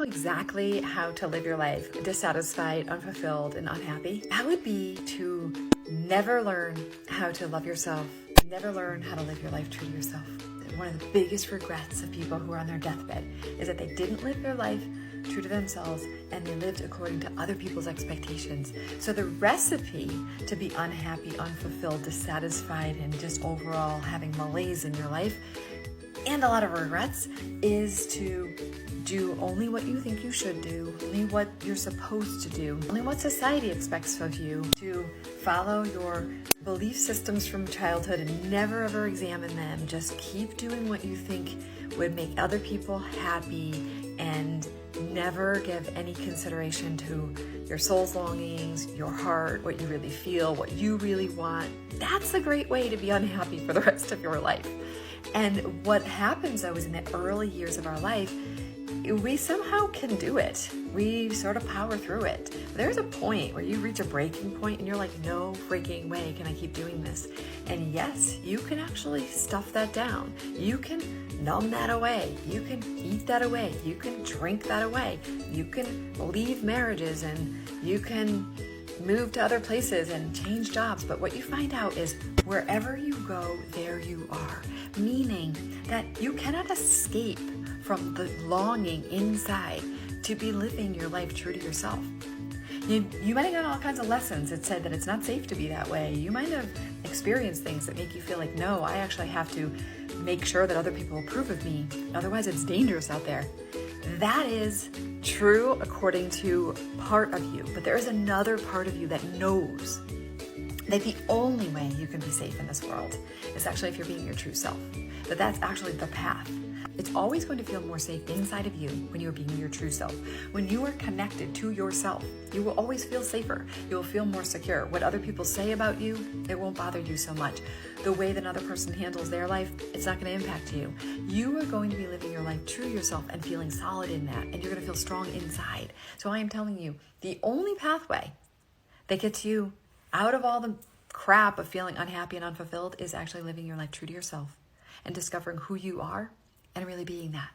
exactly how to live your life dissatisfied, unfulfilled, and unhappy, that would be to never learn how to love yourself, never learn how to live your life true to yourself. One of the biggest regrets of people who are on their deathbed is that they didn't live their life true to themselves and they lived according to other people's expectations. So the recipe to be unhappy, unfulfilled, dissatisfied, and just overall having malaise in your life and a lot of regrets is to do only what you think you should do, only what you're supposed to do, only what society expects of you, to follow your belief systems from childhood and never ever examine them. Just keep doing what you think would make other people happy and never give any consideration to your soul's longings, your heart, what you really feel, what you really want. That's a great way to be unhappy for the rest of your life. And what happens though is in the early years of our life, we somehow can do it. We sort of power through it. But there's a point where you reach a breaking point and you're like, no freaking way can I keep doing this. And yes, you can actually stuff that down. You can numb that away. You can eat that away. You can drink that away. You can leave marriages and you can move to other places and change jobs. But what you find out is wherever you go, there you are. Meaning that you cannot escape from the longing inside to be living your life true to yourself. You might have gotten all kinds of lessons that said that it's not safe to be that way. You might have experienced things that make you feel like, no, I actually have to make sure that other people approve of me. Otherwise, it's dangerous out there. That is true according to part of you, but there is another part of you that knows that the only way you can be safe in this world is actually if you're being your true self. That that's actually the path. It's always going to feel more safe inside of you when you are being your true self. When you are connected to yourself, you will always feel safer. You will feel more secure. What other people say about you, it won't bother you so much. The way that another person handles their life, it's not going to impact you. You are going to be living your life true to yourself and feeling solid in that, and you're going to feel strong inside. So I am telling you, the only pathway that gets you out of all the crap of feeling unhappy and unfulfilled is actually living your life true to yourself and discovering who you are and really being that.